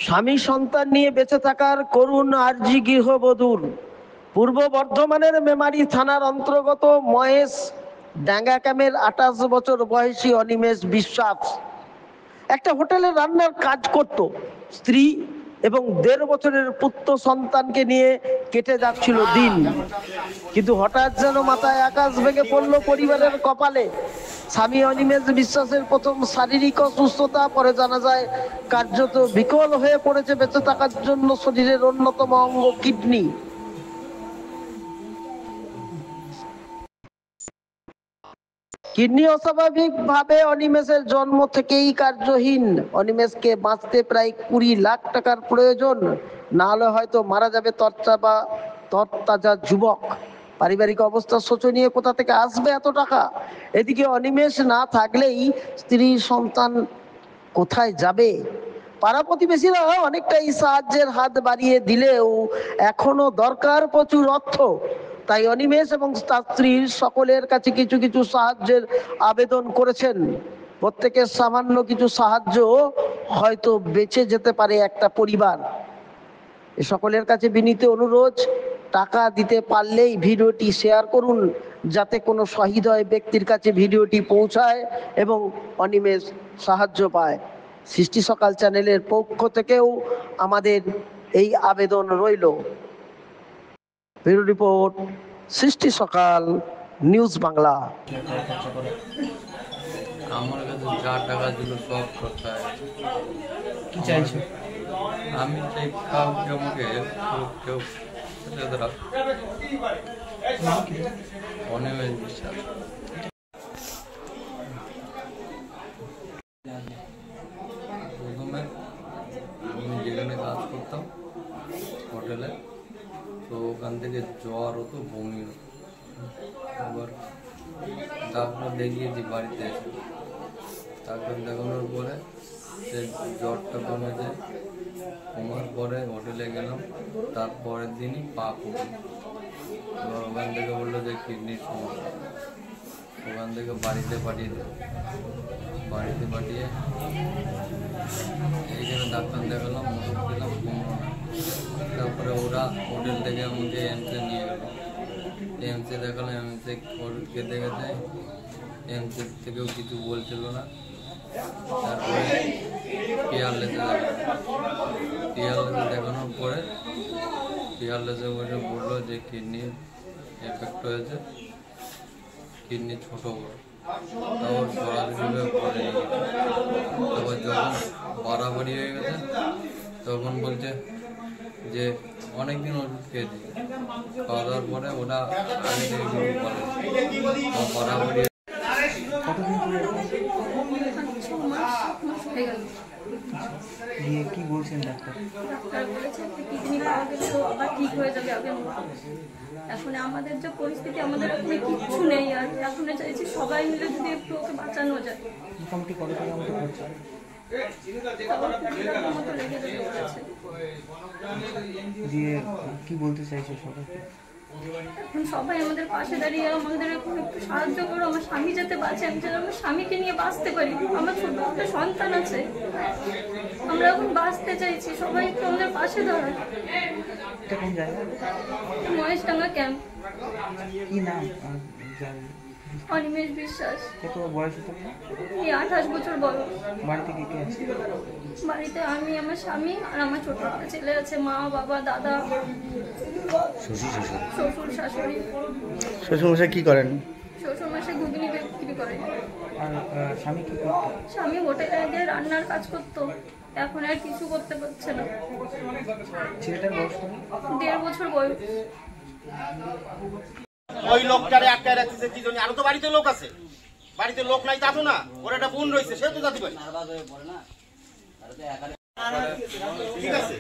স্বামী সন্তান নিয়ে বেঁচে থাকার করুণ আর্জি গৃহবধূর। পূর্ব বর্ধমানের মেমারি থানার অন্তর্গত মহেশ ডাঙ্গা ক্যামের 28 বছর বয়সী অনিমেষ বিশ্বাস একটা হোটেলে রান্নার কাজ করত। স্ত্রী এবং 1.5 বছরের পুত্র সন্তানকে নিয়ে কেটে যাচ্ছিল দিন। কিন্তু হঠাৎ যেন মাথায় আকাশ ভেঙে পড়ল পরিবারের কপালে। স্বামী অনিমেষ বিশ্বাসের প্রথম শারীরিক অসুস্থতা, পরে জানা যায় কার্যত বিকল হয়ে পড়েছে বেঁচে থাকার জন্য শরীরের অন্যতম অঙ্গ কিডনি। কিডনি অস্বাভাবিকভাবে অনিমেষের জন্ম থেকেই কার্যহীন। অনিমেষকে বাঁচতে প্রায় 20 লাখ টাকার প্রয়োজন, না হলে হয়তো মারা যাবে তরতাজা যুবক। পারিবারিক অবস্থা শোচনীয়, কোথা থেকে আসবে এত টাকা? এদিকে অনিমেষ না থাকলেই স্ত্রী সন্তান কোথায় যাবে? পাড়া প্রতিবেশীরা অনেকটাই সাহায্যের হাত বাড়িয়ে দিলেও এখনো দরকার প্রচুর অর্থ। তাই অনিমেষ এবং তার স্ত্রীর সকলের কাছে কিছু কিছু সাহায্যের আবেদন করেছেন। প্রত্যেকের সামান্য কিছু সাহায্য হয়তো বেঁচে যেতে পারে একটা পরিবার। এ সকলের কাছে বিনীত অনুরোধ, টাকা দিতে পারলেই ভিডিওটি শেয়ার করুন, যাতে কোনো সহৃদয় ব্যক্তির কাছে ভিডিওটি পৌঁছায় এবং অনিমেষ সাহায্য পায়। সৃষ্টি সকাল চ্যানেলের পক্ষ থেকেও আমাদের এই আবেদন রইল। ব্যুরো রিপোর্ট, সৃষ্টি সকাল নিউজ বাংলা। আমার কাছে যা টাকা দিল সব খরচা আছে। কি চাইছো? আমি চাই কাউকে আমাকে কেউ অনিমেষ বিশ্বাস। প্রথমে আমি যেখানে কাজ করতাম হোটেলে, তো ওখান থেকে জ্বর হতো, বমি হতো। এবার ডাক্তার দেখিয়েছি বাড়িতে এসে। ডাক্তার দেখানোর পরে সে জ্বরটা কমে যায়। কমার পরে হোটেলে গেলাম, তারপরের দিনই পা পড়ি। এবার ওখান থেকে বললো যে কিডনির সমস্যা। ওখান থেকে বাড়িতে পাঠিয়ে দেবো। বাড়িতে পাঠিয়ে এইখানে ডাক্তার দেখালাম, ওষুধ দিলাম, কমলো না। তারপরে ওরা হোটেল থেকে আমাকে এমসে নিয়ে গেল। এমসে দেখালাম, এমসে খেতে খেতে এমসে থেকেও কিছু বলছিল না। তারপরে পিয়ারলেসে দেখালাম। পিয়ারলেসে দেখানোর পরে পিয়ারলেসে বসে বললো যে কিডনির এফেক্ট হয়েছে, কিডনি ছোট বড়। তারপর সরাসরিভাবে পরে নিয়ে গেছে। তারপর যখন বাড়াবাড়ি হয়ে গেছে তখন বলছে যে অনেকদিন ওষুধ খেয়েছি, খাওয়া দাওয়ার পরে ওটা আগে থেকে কিছু বলে বাড়াবাড়ি। কি বলছেন ডাক্তার? ডাক্তার বলেছে কিডনি পাওয়া গেলে আবার ঠিক হয়ে যাবে আগের মতো। এখন আমাদের যে পরিস্থিতি, আমাদের এখন কিচ্ছু নেই। আর এখন চাইছি সবাই মিলে যদি একটু ওকে বাঁচানো যায়। মোটামুটি কত টাকা মতো খরচা? দিয়ে কি বলতে চাইছো সবাইকে? এখন সবাই আমাদের পাশে দাঁড়িয়ে আমাদের এখন একটু সাহায্য করো। আমার স্বামী যাতে বাঁচে, আমি যেন আমার স্বামীকে নিয়ে বাঁচতে পারি। আমার ছোট একটা সন্তান আছে, আমরা এখন বাঁচতে চাইছি। সবাই একটু আমাদের পাশে দাঁড়ায়। এটা কোন জায়গা? মহেশ ডাঙ্গা ক্যাম্প। কি নাম? অনিমেষ বিশ্বাস। কত বয়স হতে? 28 বছর বয়স। বাড়িতে কে কে আছে? বাড়িতে আমি, আমার স্বামী আর আমার ছোট একটা ছেলে আছে। মা, বাবা, দাদা, শ্বশুর শাশুড়ি। শ্বশুরমশাই কি করেন? শ্বশুর মাসে ঘুগনি বিক্রি করে। আর স্বামী কি করতো? স্বামী হোটেলে গিয়ে রান্নার কাজ করতো, এখন আর কিছু করতে পারছে না। ছেলেটার বয়স কত? 1.5 বছর বয়স। ওই লোকটারে আটকায় রাখতেছে কি জন্য? আরো তো বাড়িতে লোক আছে। বাড়িতে লোক নাই তা তো না, ওর একটা বোন রয়েছে, সে তো যাতে পারে। ঠিক আছে,